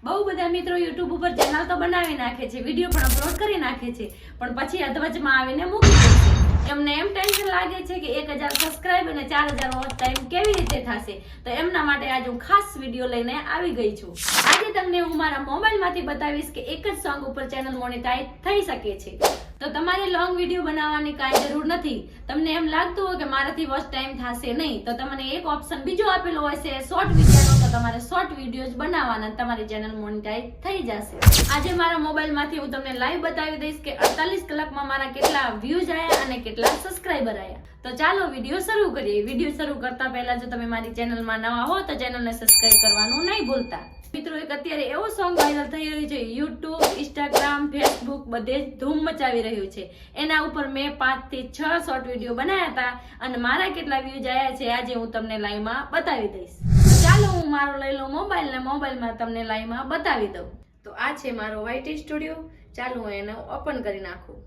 બહુ બધા મિત્રો YouTube ઉપર ચેનલ તો બનાવી નાખે છે, વિડીયો પણ અપલોડ કરી નાખે છે, પણ પછી અધવચમાં આવીને મૂકી દે છે। એમને એમ ટેન્શન લાગે છે કે 1000 સબસ્ક્રાઇબ અને 4000 વોચ ટાઈમ કેવી રીતે થશે, તો એમના માટે આજે હું ખાસ વિડીયો લઈને આવી ગઈ છું। આજે તમને હું મારા મોબાઈલમાંથી બતાવીશ કે એક જ સોંગ ઉપર ચેનલ મોનેટાઇઝ થઈ શકે છે। તો તમારે લોંગ વિડીયો બનાવવાની કાંઈ જરૂર નથી। તમને એમ લાગતું હોય કે મારાથી વોચ ટાઈમ થશે નહીં, તો તમને એક ઓપ્શન બીજો આપેલો હોય છે શોર્ટ વિડીયોનો, તો તમારે શોર્ટ વિડીયોઝ બનાવવાના, તમારી ચેનલ મોનેટાઇઝ થઈ જશે। આજે મારા મોબાઈલમાંથી હું તમને લાઈવ બતાવી દઈશ કે 48 કલાકમાં મારા કેટલા વ્યૂઝ આવ્યા અને કેટલા સબસ્ક્રાઇબર આવ્યા। તો ચાલો વિડીયો શરૂ કરીએ। વિડીયો શરૂ કરતા પહેલા જો તમે મારી ચેનલમાં નવા હો તો ચેનલને સબસ્ક્રાઇબ કરવાનું નહીં ભૂલતા। મિત્રો, એક અત્યારે એવો સોંગ વાયરલ થઈ રહ્યું છે, YouTube, Instagram, Facebook બધે જ ધૂમ મચાવી રહ્યું છે। એના ઉપર મેં 5 થી 6 શોર્ટ વિડીયો બનાવ્યા હતા અને મારા કેટલા વ્યૂઝ આવ્યા છે આજે હું તમને લાઈવમાં બતાવી દઈશ। ચાલો હું મારો લઈ લઉં મોબાઈલ ને મોબાઈલમાં તમને લાઈવમાં બતાવી દઉં। તો આ છે મારો YT સ્ટુડિયો। ચાલો હું એને ઓપન કરી નાખું।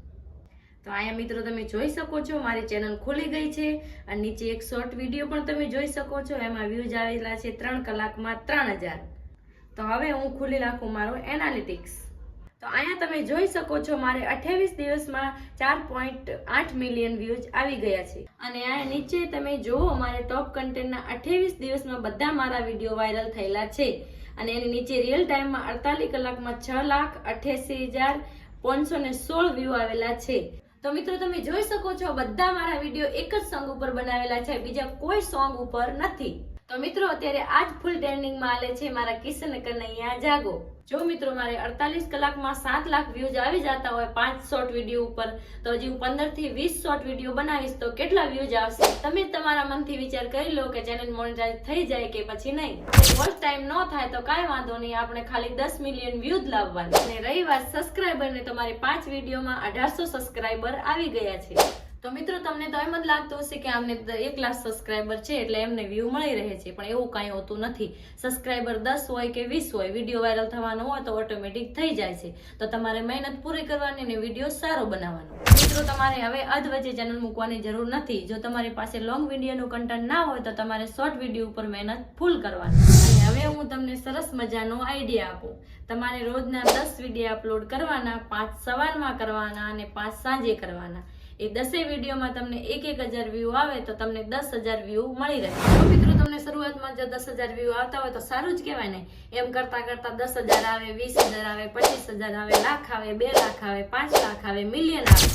તો અહીંયા મિત્રો તમે જોઈ શકો છો મારી ચેનલ ખુલી ગઈ છે અને નીચે એક શોર્ટ વિડીયો પણ તમે જોઈ શકો છો, એમાં વ્યૂઝ આવેલા છે 3 કલાકમાં 3000। તો હવે હું ખોલી નાખું મારો એનાલિટિક્સ। તો અહીંયા તમે જોઈ શકો છો મારે 28 દિવસમાં 4.8 મિલિયન વ્યૂઝ આવી ગયા છે અને અહીંયા નીચે તમે જુઓ મારે ટોપ કન્ટેન્ટના 28 દિવસમાં બધા મારા વિડીયો વાયરલ થયેલા છે અને એની નીચે રિયલ ટાઈમમાં 48 કલાકમાં 6,88,516 વ્યૂ આવેલા છે। તો મિત્રો તમે જોઈ શકો છો બધા મારા વિડીયો એક જ સોંગ ઉપર બનાવેલા છે, બીજા કોઈ સોંગ ઉપર નથી। તો મિત્રો અત્યારે આજ ફૂલ ટ્રેન્ડિંગમાં આલે છે મારા કિશન કનૈયા જાગો। જો મિત્રો મારે 48 કલાકમાં 7 લાખ વ્યૂઝ આવી જતા હોય 5 શોર્ટ વિડીયો ઉપર, તો હજી હું 15 થી 20 શોર્ટ વિડીયો બનાવીશ તો કેટલા વ્યૂઝ આવશે? તમે તમારા મનથી વિચાર કરી લો કે ચેનલ મોનેટાઇઝ થઈ જાય કે પછી નહીં। વોચ ટાઈમ ન થાય તો કાંઈ વાંધો નહીં, આપણે ખાલી 10 મિલિયન વ્યૂઝ લાવવાના। અને રહી વાત સબસ્ક્રાઇબરને, તો મારી 5 વિડીયોમાં 1800 સબસ્ક્રાઇબર આવી ગયા છે। તો મિત્રો તમને તો એમ જ લાગતું હશે કે આમને 1 લાખ સબસ્ક્રાઇબર છે એટલે એમને વ્યૂ મળી રહે છે, પણ એવું કાંઈ હોતું નથી। સબસ્ક્રાઇબર 10 હોય કે 20 હોય, વિડીયો વાયરલ થવાનો હોય તો ઓટોમેટિક થઈ જાય છે। તો તમારે મહેનત પૂરી કરવાની અને વિડીયો સારો બનાવવાનો। મિત્રો તમારે હવે અધવચ્ચે ચેનલ મૂકવાની જરૂર નથી। જો તમારી પાસે લોંગ વિડીયોનું કન્ટેન્ટ ના હોય તો તમારે શોર્ટ વિડીયો ઉપર મહેનત ફૂલ કરવાની। અને હવે હું તમને સરસ મજાનો આઈડિયા આપું। તમારે રોજના 10 વિડીયો અપલોડ કરવાના, 5 સવારમાં કરવાના અને 5 સાંજે કરવાના। એ 10 વિડીયોમાં તમને 1,000 વ્યૂ આવે તો તમને 10,000 વ્યૂ મળી રહે। તો મિત્રો તમને શરૂઆતમાં જો 10,000 વ્યૂ આવતા હોય તો સારું જ કહેવાય ને। એમ કરતા કરતા 10,000 આવે, 20,000 આવે, 25,000 આવે, લાખ આવે, 2 લાખ આવે, 5 લાખ આવે, મિલિયન આવે।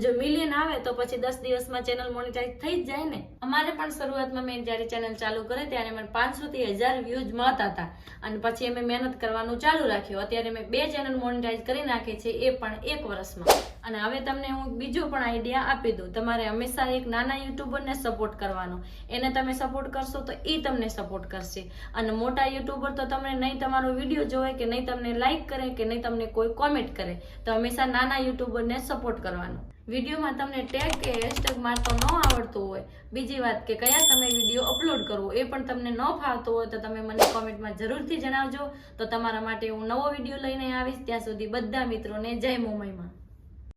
જો મિલિયન આવે તો પછી 10 દિવસમાં ચેનલ મોનેટાઇઝ થઈ જ જાય ને। અમારે પણ શરૂઆતમાં મેં જ્યારે ચેનલ ચાલુ કરી ત્યારે મને 500 થી 1000 વ્યૂઝ મળતા હતા અને પછી અમે મહેનત કરવાનું ચાલુ રાખ્યું। અત્યારે મેં 2 ચેનલ મોનેટાઇઝ કરી નાખી છે, એ પણ 1 વર્ષમાં। અને હવે તમને હું બીજો પણ આઈડિયા આપી દઉં। તમારે હંમેશા એક નાના યુટ્યુબરને સપોર્ટ કરવાનો, એને તમે સપોર્ટ કરશો તો એ તમને સપોર્ટ કરશે। અને મોટા યુટ્યુબર તો તમને નહીં તમારો વિડીયો જોવે કે નહીં તમને લાઈક કરે કે નહીં તમને કોઈ કોમેન્ટ કરે, તો હંમેશા નાના યુટ્યુબરને સપોર્ટ કરવાનો। વિડીયોમાં તમને ટેગ કે હેશટેગ મારતો ન આવડતું હોય, બીજી વાત કે કયા સમયે વિડીયો અપલોડ કરવો એ પણ તમને ન ફાવતો હોય, તો તમે મને કોમેન્ટમાં જરૂરથી જણાવજો। તો તમારા માટે હું નવો વિડીયો લઈને આવીશ। ત્યાં સુધી બધા મિત્રોને જય મોમાઈમાં।